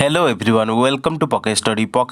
Hello everyone welcome to pocket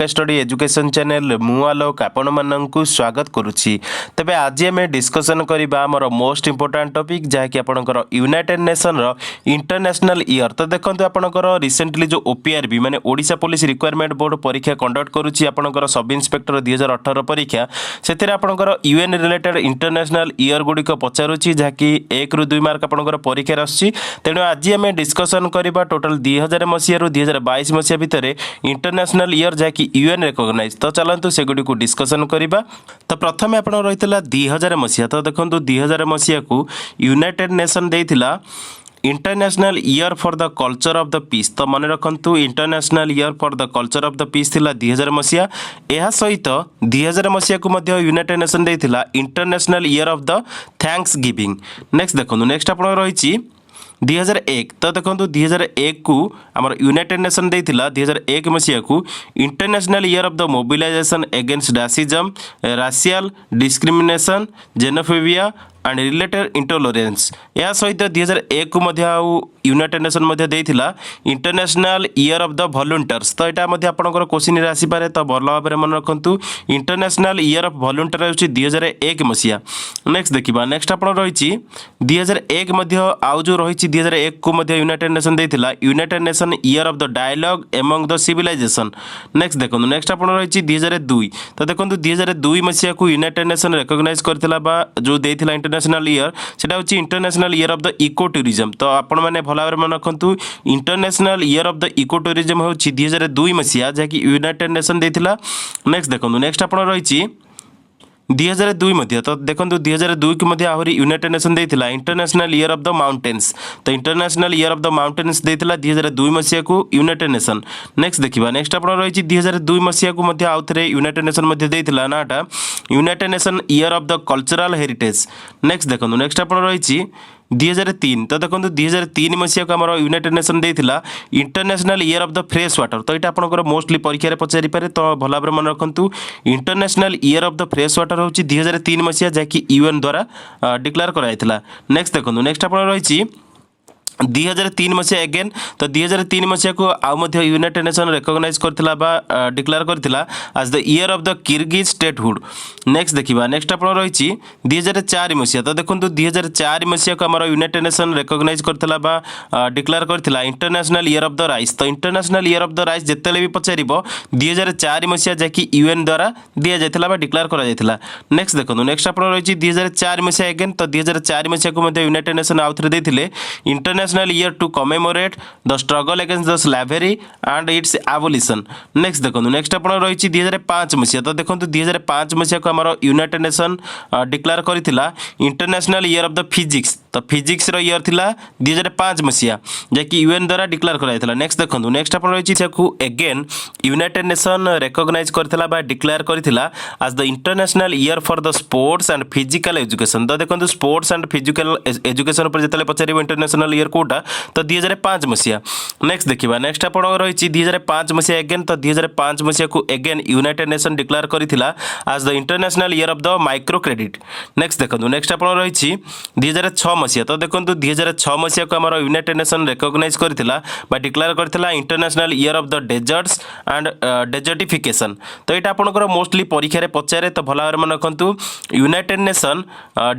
study education channel मु आलोक आपण माननकु स्वागत करुछि। तबे आज आम डिस्कसन करबा हमर मोस्ट इंपोर्टेंट टॉपिक जहाँकि आपणकर यूनाइटेड नेशन रो इंटरनेशनल ईयर। तो देखंतु आपणकर रिसेंटली जो ओपीआरबी माने ओडिशा पुलिस रिक्वायरमेंट बोर्ड परीक्षा कंडक्ट करुछि आपणकर सब इंस्पेक्टर 2018 परीक्षा सेतिर आपणकर यूएन रिलेटेड इंटरनेशनल ईयर गुडिक पचारुछि जहाँकि 1 रु 2 मार्क आपणकर परीक्षा आछि। तेणु आज आम डिस्कसन करबा टोटल 2000 मसीहा रु 2022 मसीहा भितर इंटरनेशनल ईयर जहाँकि यूएन रिकॉग्नाइज। तो चलतु सेगुडी को डिस्कसन करबा। तो प्रथम आपण रही 2000 मसीहा। तो देखो 2000 मसीहा को यूनाइटेड नेशन देइथिला international year for the culture of the peace. तो मन रखु international year for the culture of the peace थिला 2000 मसीहा। यह सहित 2000 मसीहा को मध्य यूनाइटेड नेशन देइथिला international year of the thanksgiving. Next देखो नेक्स्ट आपण रही 2001। तो देखो 2001 को आमर यूनाइटेड नेशन देइथिला 2001 मसीहा को international year of the mobilization against racism racial discrimination xenophobia and related intolerance. या सहित 2001 को मध्य यूनाइटेड नेशन मध्य देइथिला international year of the volunteers. तो यहाँ मध्य आपनकर क्वेश्चन आसी पारे। तो भल भाव मन रखु इंटरनेशनल ईयर ऑफ वॉलंटियर होची 2001 मसीहा। नेक्स्ट देखिबा नेक्स्ट आपण रही 2001 मध्य आउ जो रही 2001 को मध्य यूनाइटेड नेशन देइथिला united nation year of the dialogue among the civilization. Next देखो नेक्स्ट आपण रही 2002। तो देखो 2002 मसीहा को यूनाइटेड नेशन रिकॉग्नाइज करथिला बा जो देइथिला इंटरनेशनल ईयर सेटा होची international year of the eco tourism. तो आपण माने भला भाव मन रखु international year of the eco tourism होची 2002 मसीहा जहाँकि यूनाइटेड नेशन देइथिला। नेक्स्ट देखो नेक्स्ट आपण रही 2002 मध्य। तो देखो 2002 के मध्य आहरी यूनाइटेड नेशन देइथिला international year of the mountains. तो international year of the mountains देइथिला 2002 मसीहा को यूनाइटेड नेशन। नेक्स्ट देखिबा नेक्स्ट आपण रही 2002 मसीहा को मध्य आउ थरे यूनाइटेड नेशन मध्य देइथिला नाटा united nation year of the cultural heritage. Next देखो नेक्स्ट आपण रही 2003। तो देखो 2003 मसीहा को आम यूनाइटेड नेशन देइथिला international year of the fresh water. तो यहाँ आपंकर मोस्टली परीक्षा पचारि पारे। तो भल भाव मन रखु international year of the fresh water होची 2003 मसीहा जहाँकि यूएन द्वारा डिक्लेयर कराइथिला। नेक्स्ट देखो नेक्स्ट आपण रही 2003 मसीहा अगेन। तो 2003 मसीहा को आउ यूनाइटेड नेशन रिकॉग्नाइज करथिला बा डिक्लेयर करथिला as the year of the Kyrgyz statehood. Next देखिबा नेक्स्ट आपण रही 2004 मसीहा। तो देखो 2004 मसीहा को आमर यूनाइटेड नेशन रिकॉग्नाइज करथिला बा डिक्लेयर करथिला international year of the rice. तो international year of the rice जेतेले भी पचारिबो 2004 मसीहा जहाँकि यूएन द्वारा दिया जाइथिला बा डिक्लेयर करा जाइथिला। नेक्स्ट देखो नेक्स्ट आपण रही 2004 मसीहा अगेन। तो 2004 मसीहा को मध्य यूनाइटेड नेशन आउ थरे देथिले international year to commemorate the struggle against the slavery and its abolition. Next देखो नेक्स्ट आपण रही 2005 मसीहा। तो देखो 2005 मसीहा को आमर यूनाइटेड नेशन डिक्लेयर करथिला international year of the physics. तो फिजिक्स रो ईयर थिला 2005 मसीहा जहाँकि यूएन द्वारा डिक्लेयर कराइथिला। नेक्स्ट देखो नेक्स्ट आपण रही अगेन यूनाइटेड नेशन रिकॉग्नाइज करथिला बा डिक्लेयर करथिला as the international year for the sports and physical education. तो देखो स्पोर्ट्स एंड फिजिकल एजुकेशन पर जेतले पचारिबो इंटरनेशनल ईयर कोटा तो 2005 मसीहा। नेक्स्ट देखिबा नेक्स्ट आपण रही 2005 मसीहा अगेन। तो 2005 मसीहा को अगेन यूनाइटेड नेशन डिक्लेयर करथिला as the international year of the micro credit. Next देखो नेक्स्ट आपण रही 2006 मसीहा। तो देखो 2006 मसीहा को आमर यूनाइटेड नेशन रिकॉग्नाइज करथिला बा डिक्लेयर करथिला international year of the deserts and desertification. तो यहाँ आपंकर मोस्टली परीक्षा पचारे। तो भल भाव मन रखु यूनाइटेड नेशन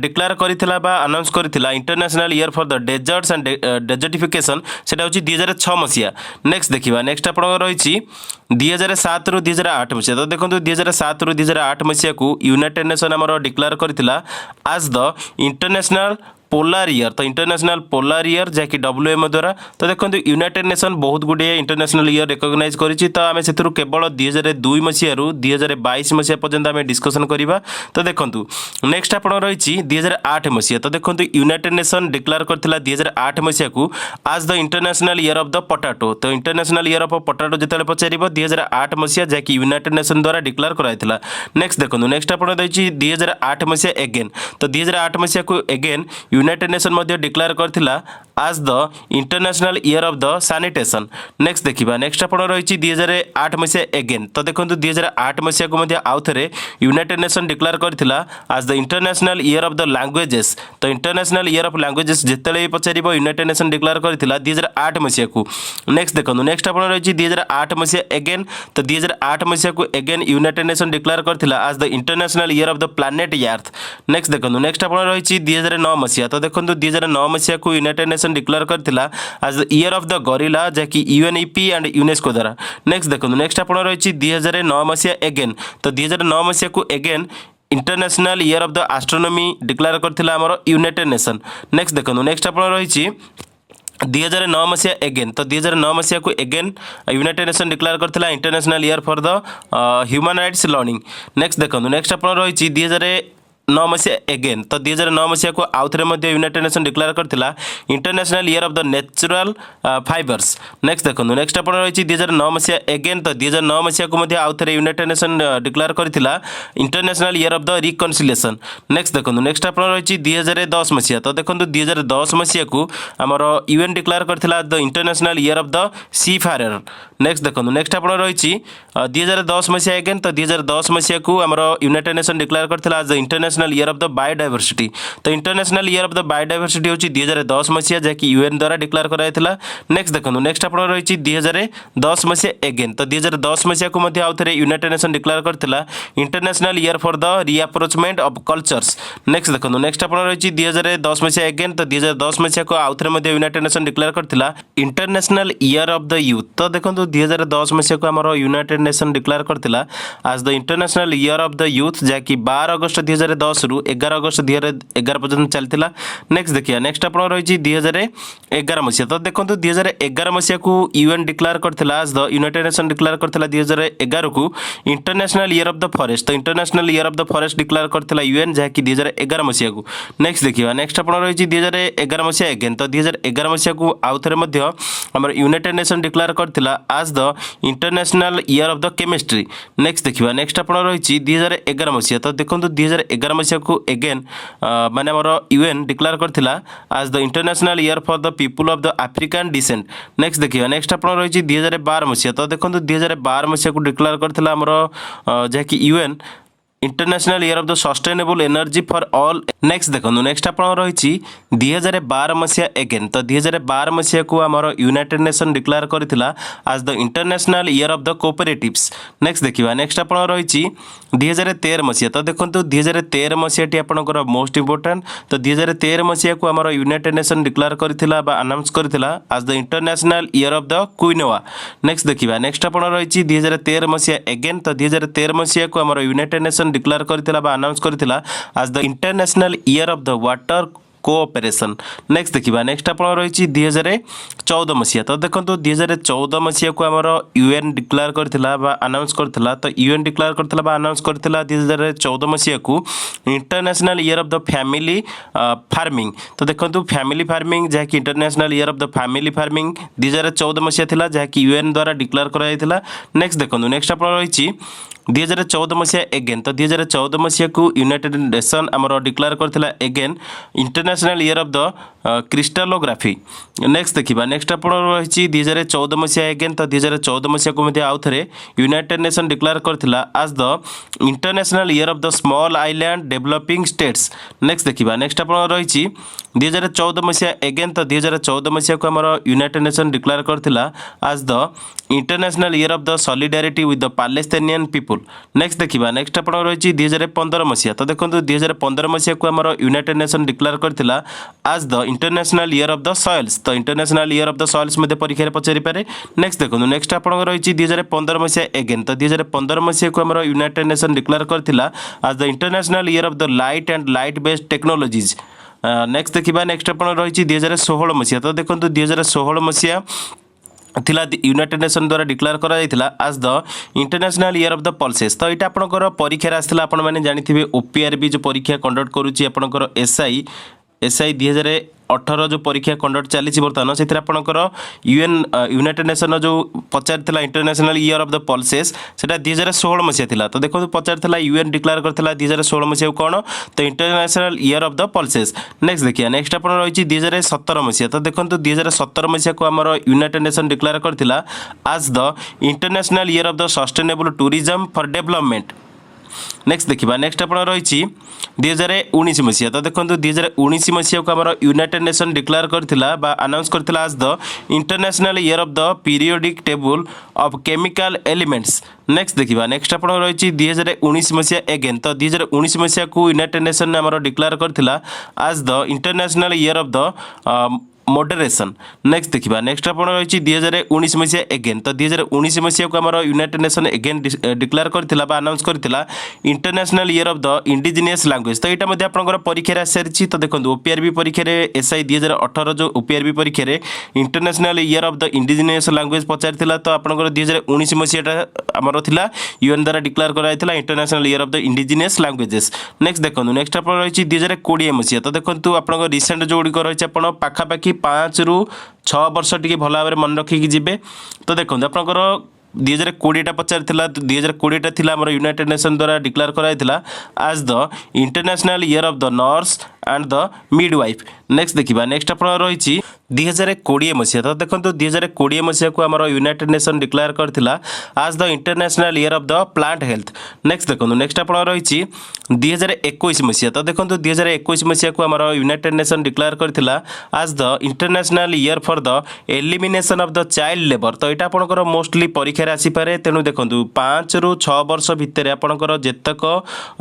डिक्लेयर करथिला बा अनाउंस करथिला international year for the deserts and desertification सेटा होची 2006 मसीहा। नेक्स्ट देखिबा नेक्स्ट आपण रही 2007 रु 2008 मसीहा। तो देखो 2007 रु 2008 मसीहा को यूनाइटेड नेशन आमर डिक्लेयर करथिला as the international polar year. तो इंटरनेशनल पोलार ईयर जहाँकि WMO द्वारा। तो देखो यूनाइटेड नेशन बहुत गुड़े इंटरनेशनल ईयर रिकॉग्नाइज करिछि। तो आम से केवल 2002 मसीह रु 2022 मसीहा पर्यंत आम डिस्कसन करबा। तो देखो नेक्स्ट आपण रही 2008 मसीहा। तो देखो यूनाइटेड नेशन डिक्लेयर करथिला 2008 मसीहा को आज the international year of the potato. तो इंटरनेशनल ईयर ऑफ पोटाटो जेतेले पचारिबो 2008 मसीहा जहाँकि यूनाइटेड नेशन द्वारा डिक्लेयर कराइथिला। नेक्स्ट देखो नेक्स्ट आपण रही 2008 मसीहा अगेन। तो 2008 मसीहा को अगेन यूनाइटेड नेशन मध्ये डिक्लेयर करथिला आज the international year of the sanitation. Next देखिबा नेक्स्ट आपण रहिछि 2008 मसिया अगेन। तो देखंतु 2008 मसिया को मध्ये आउ थरे यूनाइटेड नेशन डिक्लेयर करथिला आज the international year of the languages. तो इंटरनेशनल ईयर ऑफ लैंग्वेजेस जेतेले पचारिबो यूनाइटेड नेशन डिक्लेयर करथिला 2008 मसिया को। नेक्स्ट देखंतु नेक्स्ट आपण रहिछि 2008 मसिया अगेन। तो 2008 मसिया को अगेन यूनाइटेड नेशन डिक्लेयर करथिला आज the international year of the planet earth. Next देखंतु नेक्स्ट आपण रहिछि 2009 मसिया। तो देखंतु 2009 मसिया को यूनाइटेड नेशन डिक्लेयर करथिला आज the year of the gorilla जाकी यूएनईपी एंड यूनेस्को द्वारा। नेक्स्ट देखंतु नेक्स्ट आपण रहिछि 2009 मसिया अगेन। तो 2009 मसिया को again international year of the astronomy declare करथिला हमर यूनाइटेड नेशन। नेक्स्ट देखंतु नेक्स्ट आपण रहिछि 2009 मसिया अगेन। तो 2009 मसिया को अगेन यूनाइटेड नेशन डिक्लेयर करथिला international year for the human rights learning. Next देखंतु नेक्स्ट आपण रहिछि 2009 मसिया अगेन। तो 2009 मसिया को आउ थरे मध्ये यूनाइटेड नेशन डिक्लेयर करथिला international year of the natural fibres. Next देखंतु नेक्स्ट आपण रहिछि 2009 मसिया अगेन। तो 2009 मसिया को मध्ये आउ थरे यूनाइटेड नेशन डिक्लेयर करथिला international year of the reconciliation. Next देखंतु नेक्स्ट आपण रहिछि 2010 मसिया। तो देखंतु 2010 मसिया को हमर यूएन डिक्लेयर करथिला the international year of the seafarer. Next देखंतु नेक्स्ट आपण रहिछि 2010 मसिया अगेन। तो 2010 मसिया को हमर यूनाइटेड नेशन डिक्लेयर करथिला the international year of the biodiversity. तो international year of the biodiversity होची 2010 मसिया जाकी यूएन द्वारा डिक्लेयर करायथिला। नेक्स्ट देखंतु नेक्स्ट आपण रहिछि 2010 मसिया अगेन। तो 2010 मसिया को मध्ये आउ थरे यूनाइटेड नेशन डिक्लेयर करथिला international year for the rapprochement of cultures. Next देखंतु नेक्स्ट आपण रहिछि 2010 मसिया अगेन। तो 2010 मसिया को आउ थरे मध्ये यूनाइटेड नेशन डिक्लेयर करथिला international year of the youth. तो देखंतु 2010 मसिया को हमर यूनाइटेड नेशन डिक्लेयर करथिला आज the international year of the youth जाकी 12 अगस्त 2010 रु 11 अगस्त 2011 पर्यंत चलथिला। नेक्स्ट देखिया नेक्स्ट आपण रहिछि 2011 मसिया। तो देखंतु 2011 मसिया को यूएन डिक्लेयर करथिला आज द यूनाइटेड नेशन डिक्लेयर करथिला 2011 को international year of the forest. तो international year of the forest declare करथिला यूएन जाकी 2011 मसिया को। नेक्स्ट देखिया नेक्स्ट आपण रहिछि 2011 मसिया अगेन। तो 2011 मसिया को आउ थरे मध्ये हमर यूनाइटेड नेशन डिक्लेयर करथिला आज the international year of the chemistry. Next देखिबा नेक्स्ट आपण रहिछि 2011 मसिया। तो देखंतु 2011 मसिया को अगेन माने हमर यूएन डिक्लेयर करथिला आज the international year for the People of the African descent. Next देखिबा नेक्स्ट आपण रहिछि 2012 मसिया। तो देखंतु 2012 मसिया को डिक्लेयर करथिला हमर जाकी UN international year of the sustainable energy for all. Next देखो नेक्स्ट आपण रहिछि 2012 मसिया अगेन। तो 2012 मसिया को हमर यूनाइटेड नेशन डिक्लेयर करथिला आज the international year of the cooperatives. Next देखिबा नेक्स्ट आपण रहिछि 2013 मसिया। तो देखंतु 2013 मसिया टी आपनकर मोस्ट इंपोर्टेंट। तो 2013 मसिया को हमर यूनाइटेड नेशन डिक्लेयर करथिला बा अनाउंस करथिला आज the international year of the quinoa. Next देखिबा नेक्स्ट आपण रहिछि 2013 मसिया अगेन। तो 2013 मसिया को हमर यूनाइटेड नेशन डिक्लेयर करथिला बा अनाउंस करथिला आज the international year of the water cooperation. Next देखिबा नेक्स्ट आपण रहिछि 2014 मसिया। तो देखंतु 2014 मसिया को हमर यूएन डिक्लेयर करथिला बा अनाउंस करथिला। तो यूएन डिक्लेयर करथिला बा अनाउंस करथिला 2014 मसिया को international year of the family farming. तो देखंतु फैमिली फार्मिंग जाकी international year of the family farming 2014 मसिया थिला जाकी यूएन द्वारा डिक्लेयर करायथिला। नेक्स्ट देखंतु नेक्स्ट आपण रहिछि 2014 मसिया अगेन। तो 2014 मसिया को यूनाइटेड नेशन हमर डिक्लेयर करथिला again international year of the crystallography. Next देखिबा नेक्स्ट आपण रहिछि 2014 मसिया अगेन। तो 2014 मसिया को मध्ये आउ थरे यूनाइटेड नेशन डिक्लेयर करथिला आज the international year of the small island developing states. Next देखिबा नेक्स्ट आपण रहिछि 2014 मसिया अगेन। तो 2014 मसिया को हमर यूनाइटेड नेशन डिक्लेयर करथिला आज the international year of the solidarity with the Palestinian people. Next देखिबा नेक्स्ट आपण रहिछि 2015 मसिया। तो देखंतु 2015 मसिया को हमर यूनाइटेड नेशन डिक्लेयर करथिला आज the international year of the soils. तो international year of the soils मध्ये परीक्षा रे पचारि पारे। नेक्स्ट देखंतु नेक्स्ट आपण रहिछि 2015 मसिया अगेन। तो 2015 मसिया को हमर यूनाइटेड नेशन डिक्लेयर करथिला आज the international year of the light and light based technologies. Next देखिबा नेक्स्ट आपण रहिछि 2016 मसिया। तो देखंतु 2016 मसिया थिला यूनाइटेड नेशन द्वारा डिक्लेयर करा जायतिला आज the international year of the pulses. तो एटा आपनकर परीक्षा आसला आपण माने जानिथिबे ओपीआरबी जो परीक्षा कंडक्ट करूची आपनकर एसआई 2018 2018 जो परीक्षा कंडक्ट चली बर्तमान से आपंकर यूनाइटेड नेशन जो पचार international year of the pulses से 2016 मसीहा तो देखो पचार यूएन डिक्लेयर करता 2016 मसीहा कौन तो international year of the pulses. Next देखिए नेक्स्ट आप रही 2017 मसीहा तो देखो 2017 मसीहा को आम यूनाइटेड नेशन डिक्लेयर करता आज the international year of the sustainable tourism for development. Next देखा नेक्स्ट आप रही 2019 मसीहा तो देखो 2019 मसीहा को आम यूनाइटेड नेशन डिक्लेयर करता अनाउंस करता आज the international year of the periodic table of chemical elements. Next देखा नेक्स्ट आप रही 2019 मसीहा एगेन तो 2019 मसीहा को यूनाइटेड नेशन ने आम डिक्लेयर करता आज the international year of the moderation. Next देखा नेक्स्ट आप रही 2019 मसीहा एगेन तो 2019 मसीहा को आम यूनाइटेड नेशन एगेन डिक्लेयर करता अनाउंस करता international year of the indigenous language. तो यहाँ आपंकर परीक्षा आसी सारी तो देखो ओपीआरबी परीक्षा एसआई 2018 जो ओपीआरबी परीक्षा international year of the indigenous language पचार तो आपंकर 2019 मसीहा आमर था यूएन द्वारा डिक्लेयर कराई international year of the indigenous languages. Next देखो नेक्स्ट आप रही 2020 मसीहा तो देखो आप रिसेंट जो गुड़िक रही पाखापाखि 5 ରୁ 6 वर्ष टी भल भाव मन रखिकी जी तो देखो आपंकर 2020 पचार 2020 थी आम यूनाइटेड नेशन द्वारा डिक्लेयर कराई आज the international year of the nurse and the midwife. Next देखा नेक्स्ट आप रही 2020 मसीहा तो देखो 2020 मसीहा को आम यूनाइटेड नेशन डिक्लेयर करता आज the international year of the plant health. Next देखो नेक्स्ट आप रही 2021 मसीहा तो देखो 2021 मसीहा को आम यूनाइटेड नेशन डिक्लेयर करता आज the international year for the elimination of the child labour. तो यहाँ आपंकर मोस्टली परीक्षा आसीपे तेणु देखो 5 ରୁ 6 वर्ष भितर आपंकर जेतक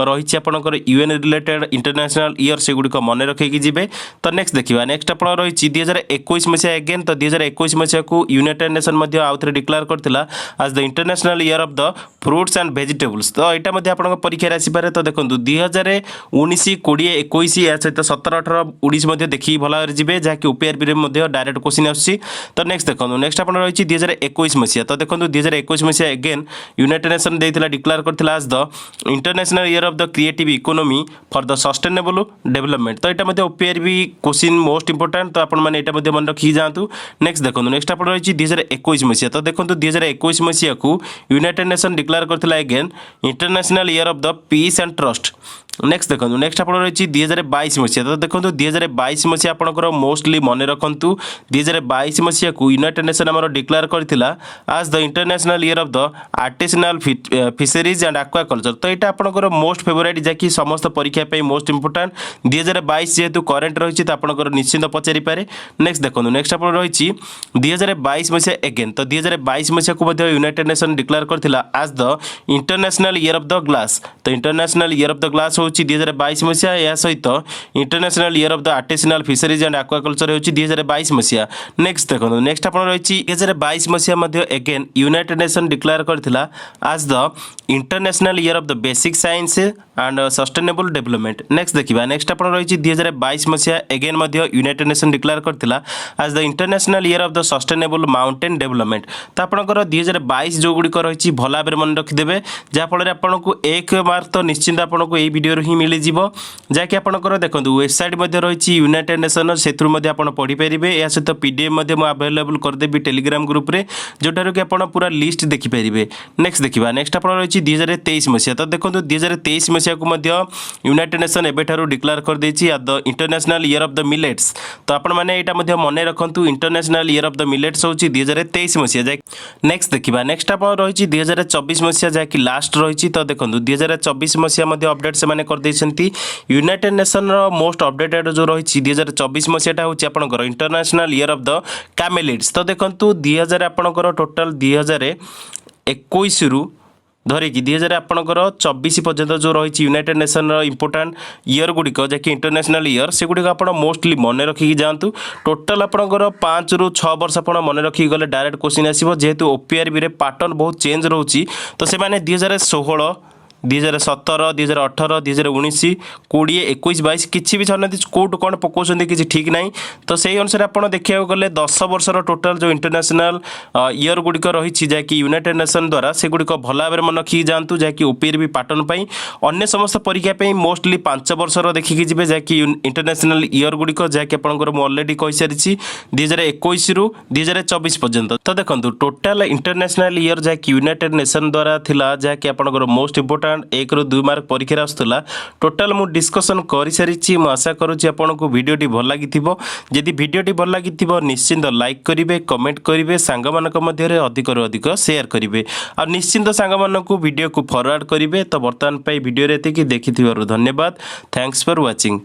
रही आपंकर यूएन रिलेटेड इंटरनेशनल ईयर से गुड़िक मन रखिकी जी। तो नेक्स्ट देखा नेक्स्ट आप रही 2021 मसीहा एगेन तो 2021 मसीहा को यूनाइटेड नेशन आउ थे डिक्लेयर करता आज the international year of the fruits and vegetables. तो यहाँ आप परीक्षा आसीपे तो देखो 2019 20 21 या सहित 17 18 19 देखिए भल भाव जी जहाँकि ओपीआरबी डायरेक्ट क्वेश्चन आसूँ। तो नेक्स्ट देखो नेक्स्ट आप रही 2021 मसीहा तो देखो 2021 मसीहा एगेन यूनाइटेड नेशन देता डिक्लेयर करता आज the international year of the creative economy for the sustainable development. तो यहाँ ओपीआरबी क्वेश्चन मोस्ट इंपोर्टेंट तो आपने मन रखी जातु। नेक्स्ट देखो नेक्स्ट आप रही 2021 मसीहा तो देखो 2021 मसीहा को यूनाइटेड नेशन डिक्लेयर करता again International year of the peace and trust. Next देखो नेक्स्ट आप रही 2022 मसीहा तो देखो 2022 मसीहा आपंकर मोस्टली मन रखु 2022 मसीहा को यूनाइटेड नेशन आम डिक्लेयर करता आज the international year of the artisanal fisheries and aquaculture. तो यहाँ आपंकर मोस्ट फेवरेट जहाँकि समस्त परीक्षा मोस्ट इंपोर्टाट 2022 जेहेतु करेन्ट रही तो आपंकर निश्चिंत पचारि पारे। नेक्स्ट देखो नेक्स्ट आप रही 2022 मसीहा एगेन तो 2022 मसीहा को यूनाइटेड नेशन डिक्लेयर करता आज the international year of the glass. तो international year of the glass हूँ 2022 मसीहा या सहित international year of the artisanal fisheries and aquaculture हूँ 2022 मसीहा। नेक्स्ट देखो नेक्स्ट आप रही 2022 मसीहा एगेन यूनाइटेड नेशन डिक्लेयर करता आज the international year of the basic science and sustainable development. Next देखा नेक्स्ट आप रही 2022 मसीहा एगेन यूनाइटेड नेशन डिक्लेयर करता आज the international year of the sustainable mountain development. तो आपंकर 2022 जो गुड़िक रही भल भाव मन रखिदेवे जहाँफल आपको 1 मार्क तो निश्चिंत आपको यही वीडियो ही मिल जहाँकि आपंकर देखो वेबसाइट रही यूनाइटेड नेशन से पढ़ी पारे या सहित पीडीएफ अवेलेबल करदेवी टेलीग्राम ग्रुप रे जोटार कि आप पूरा लिस्ट देखिपारे। नेक्स्ट देखा नेक्स्ट आप रही 2023 मसीहा तो देखो 2023 मसीहा को यूनाइटेड नेशन एबेठारू डिक्लेयर कर देछि the international year of the millets. तो आपण मैंने यहाँ मन रखु international year of the millets हूँ 2023 मसीहा। नेक्स्ट देखा नेक्स्ट आप रही 2024 मसीहा जहाँकि लास्ट रही तो देखो 2024 मसीहा अपडेट से कर यूनाइटेड नेशन मोस्ट अपडेटेड जो रही 2024 मसीहा हूँ आपंकर इंटरनेशनल ईयर ऑफ द कैमेलिड्स। तो देखो 2000 आपंकर टोटाल 2021 रु धरिकी 2000 आपंकर 24 पर्यंत जो रही यूनाइटेड नेशन इंपोर्टाट ईयर गुड़िक जैकि इंटरनेशनल ईयर से गुड़िक आप मोस्टली मन रखिकी जातु। टोटाल आपंकर 5 ରୁ 6 वर्ष आप मन रखिकी गले डायरेक्ट क्वेश्चन आसो जेहेतु ओपीआरबी रे पैटर्न बहुत चेंज रोची तो से 2016 2017 2018 2019 20 21 22 किसी भी छाड़ना कौटू कौन पकाउछन्ति किसी ठीक नहीं तो सही अनुसार आप देखा गले 10 वर्षर टोटाल जो इंटरनेशनल इयर गुड़िक रही जैकि यूनाइटेड नेशन द्वारा से गुड़िक भल भाव में मन रखी जातु जैकि ओपीआरबी पैटर्न पर अन्य समस्त परीक्षा मोस्टली 5 वर्षर देखिकी जी जैकि इंटरनेशनल इयर गुड़िक जैकि आपंकर मुझे अलरेडी कही सारी 2021 रु 2024 पर्यंत तो देखो टोटाल इंटरनेशनल इयर जैकि यूनाइटेड नेशन द्वारा थिला जैकि आपंकर मोस्ट इंपोर्टाट 1 ରୁ 2 मार्क परीक्षा आसूला टोटाल मु डिस्कसन कर सारी आशा करुँच आपको भिडियोटी भल लगी जदि भिडियोटी भल लगी निश्चिंत लाइक करेंगे कमेंट करेंगे सांग मध्य अधिक अधिक शेयर करेंगे और निश्चिंत सांग मानक वीडियो को फॉरवर्ड करेंगे तो बर्तमान भिडियो देखि धन्यवाद थैंक्स फॉर वाचिंग।